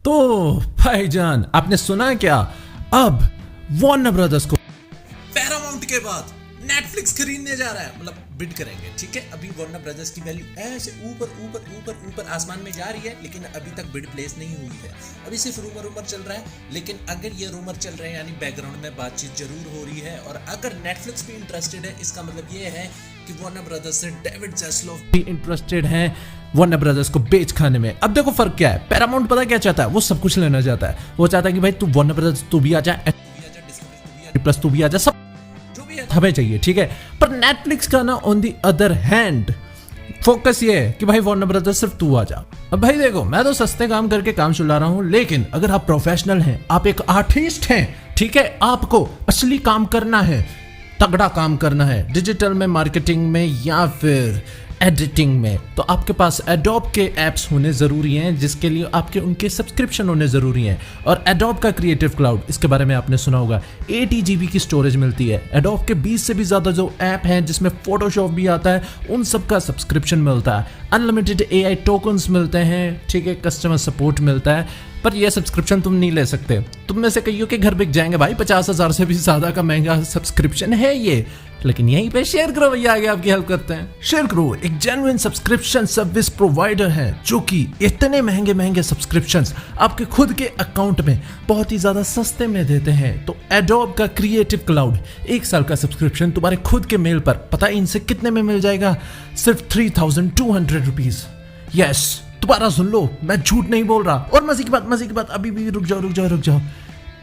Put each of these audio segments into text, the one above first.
तो भाईजान आपने सुना क्या, अब वार्नर ब्रदर्स को पैरामाउंट के बाद नेटफ्लिक्स खरीदने जा रहा है, मतलब बिड करेंगे। ठीक है, अभी वार्नर ब्रदर्स की वैल्यू ऐसे ऊपर ऊपर ऊपर ऊपर आसमान में जा रही है, लेकिन अभी तक बिड प्लेस नहीं हुई है। अभी सिर्फ रूमर चल रहा है, लेकिन अगर ये रूमर चल रहे हैं यानी बैकग्राउंड में बातचीत जरूर हो रही है। और अगर नेटफ्लिक्स भी इंटरेस्टेड है, इसका मतलब ये है कि वार्नर ब्रदर्स से डेविड ज़ैस्लोव भी इंटरेस्टेड हैं वार्नर ब्रदर्स को बेच खाने में। अब देखो फर्क क्या है, पैरामाउंट पता क्या चाहता है, वो सब कुछ लेना चाहता है। वो चाहता है कि भाई तू वार्नर ब्रदर्स तू भी आ जा, प्लस तू भी आ जा, सब जो भी है हमें चाहिए। ठीक है, पर नेटफ्लिक्स का ना on the other hand focus ये है कि भाई वार्नर ब्रदर्स सिर्फ तू आ जा। अब भाई देखो, मैं तो सस्ते काम करके काम चला रहा हूं, लेकिन अगर आप प्रोफेशनल हैं, आप एक आर्टिस्ट हैं, ठीक है, आपको असली काम करना है, तगड़ा काम करना है डिजिटल में, मार्केटिंग में या फिर एडिटिंग में, तो आपके पास एडोब के एप्स होने ज़रूरी हैं, जिसके लिए आपके उनके सब्सक्रिप्शन होने ज़रूरी हैं। और एडोब का क्रिएटिव क्लाउड, इसके बारे में आपने सुना होगा, 80 GB की स्टोरेज मिलती है। एडोब के 20 से भी ज़्यादा जो ऐप हैं जिसमें फोटोशॉप भी आता है, उन सब का सब्सक्रिप्शन मिलता है। अनलिमिटेड AI टोकन्स मिलते हैं, ठीक है, कस्टमर सपोर्ट मिलता है। पर यह सब्सक्रिप्शन तुम नहीं ले सकते, तुम में से कईयों के घर बिक जाएंगे भाई, 50,000 से भी ज़्यादा का महंगा सब्सक्रिप्शन है ये। लेकिन यहीं पे शेयर करो भैया, आगे आपकी हेल्प करते हैं। शेयर करो एक जेन्युइन सब्सक्रिप्शन सर्विस प्रोवाइडर है जो कि इतने महंगे महंगे सब्सक्रिप्शंस आपके खुद के अकाउंट में बहुत ही ज्यादा सस्ते में देते हैं। तो एडोब का क्रिएटिव क्लाउड 1 साल का सब्सक्रिप्शन तुम्हारे खुद के मेल पर, पता है इनसे कितने में मिल जाएगा? सिर्फ 3,200 रुपीज। यस, दोबारा सुन लो, मैं झूठ नहीं बोल रहा। और मजे की बात, अभी भी रुक जाओ।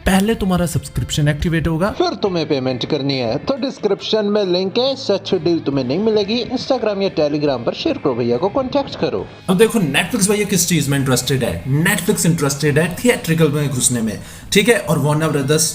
पहले तुम्हारा सब्सक्रिप्शन एक्टिवेट होगा, फिर तुम्हें पेमेंट करनी है तो डिस्क्रिप्शन में लिंक है। सच डील तुम्हें नहीं मिलेगी, इंस्टाग्राम या टेलीग्राम पर शेयर करो भैया को कांटेक्ट करो। अब देखो नेटफ्लिक्स भैया किस चीज में इंटरेस्टेड है, नेटफ्लिक्स इंटरेस्टेड है थिएट्रिकल में घुसने में, ठीक है। और वार्नर ब्रदर्स,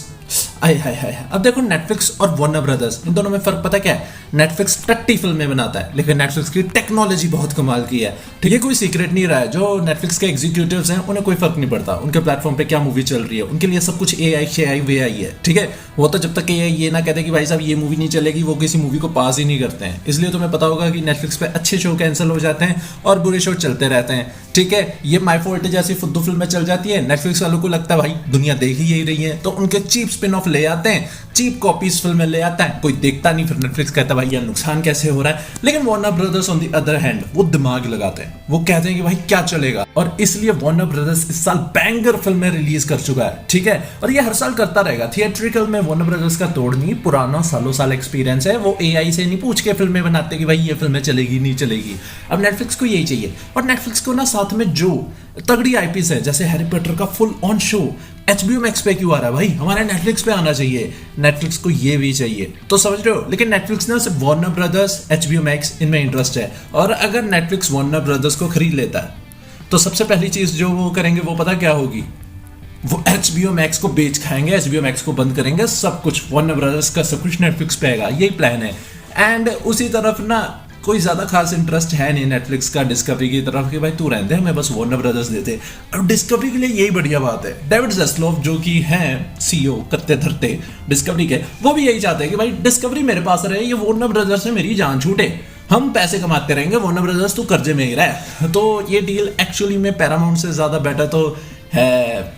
अब देखो नेटफ्लिक्स और वार्नर ब्रदर्स, इन दोनों में फर्क पता क्या है? नेटफ्लिक्स टट्टी फिल्में बनाता है, लेकिन नेटफ्लिक्स की टेक्नोलॉजी बहुत कमाल की है, ठीक है, कोई सीक्रेट नहीं रहा है। जो नेटफ्लिक्स के एग्जीक्यूटिव्स हैं उन्हें कोई फर्क नहीं पड़ता उनके प्लेटफॉर्म पे क्या मूवी चल रही है, उनके लिए सब कुछ AI है, ठीक है। वो तो जब तक AI ये ना कहते कि भाई साहब ये मूवी नहीं चलेगी, वो किसी मूवी को पास ही नहीं करते हैं। इसलिए तुम्हें पता होगा कि नेटफ्लिक्स पे अच्छे शो कैंसिल हो जाते हैं और बुरे शो चलते रहते हैं, ठीक है। ये माय फॉल्ट जैसी फुद्दू फिल्में चल जाती है, नेटफ्लिक्स वालों को लगता है भाई दुनिया देख ही यही रही है, तो उनके चीप स्पिन ऑफ ले आते हैं, चीप कॉपीज फिल्में ले आता है, कोई देखता नहीं, फिर नेटफ्लिक्स कहता है भाई यार नुकसान कैसे हो रहा है। लेकिन Warner brothers on the other hand वो दिमाग लगाते हैं, वो कहते हैं कि भाई क्या चलेगा, और इसलिए वार्नर ब्रदर्स इस साल बैंगर फिल्में रिलीज कर चुका है, ठीक है। और ये हर साल करता रहेगा। थिएट्रिकल में वार्नर ब्रदर्स का तोड़ नहीं, पुराना सालों साल एक्सपीरियंस है। वो AI से नहीं पूछ के फिल्में बनाते कि भाई ये फिल्में चलेगी नहीं चलेगी। अब नेटफ्लिक्स को यही चाहिए, और नेटफ्लिक्स को ना साथ में जो तगड़ी IPs है, जैसे हैरी पॉटर का full on show HBO Max पे क्यों आ रहा है भाई, हमारे नेटफ्लिक्स पे आना चाहिए। नेटफ्लिक्स को ये भी चाहिए, तो समझ रहे हो। लेकिन नेटफ्लिक्स ने सिर्फ वार्नर ब्रदर्स, HBO Max इनमें इंटरेस्ट है। और अगर नेटफ्लिक्स वार्नर ब्रदर्स को खरीद लेता है, तो सबसे पहली चीज जो वो करेंगे वो पता क्या होगी? वो HBO Max को बेच खाएंगे, HBO Max को बंद करेंगे, सब कुछ वार्नर ब्रदर्स का सब कुछ नेटफ्लिक्स पे आएगा, यही प्लान है। एंड उसी तरफ ना कोई ज्यादा खास इंटरेस्ट है नहीं नेटफ्लिक्स का डिस्कवरी की तरफ कि भाई तू रहते हमें बस वार्नर ब्रदर्स देते। और डिस्कवरी के लिए यही बढ़िया बात है, डेविड ज़ैस्लोव जो कि हैं CEO करते धरते डिस्कवरी के, वो भी यही चाहते हैं कि भाई डिस्कवरी मेरे पास रहे, ये वार्नर ब्रदर्स से मेरी जान छूटे, हम पैसे कमाते रहेंगे, वार्नर ब्रदर्स तू कर्जे में ही रहे। तो ये डील एक्चुअली में पैरामाउंट से ज्यादा बेटर तो है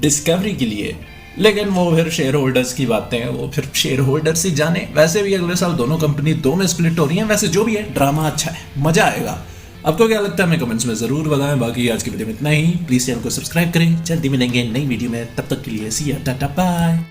डिस्कवरी के लिए। लेकिन वो फिर शेयर होल्डर्स की बातें हैं, वो फिर शेयर होल्डर्स ही जाने। वैसे भी अगले साल दोनों कंपनी 2 में स्प्लिट हो रही हैं। वैसे जो भी है ड्रामा अच्छा है, मजा आएगा। आपको क्या लगता है हमें कमेंट्स में जरूर बताएं। बाकी आज की वीडियो में इतना ही, प्लीज चैनल को सब्सक्राइब करें, जल्दी मिलेंगे नई वीडियो में, तब तक के लिए सी या टाटा बाय।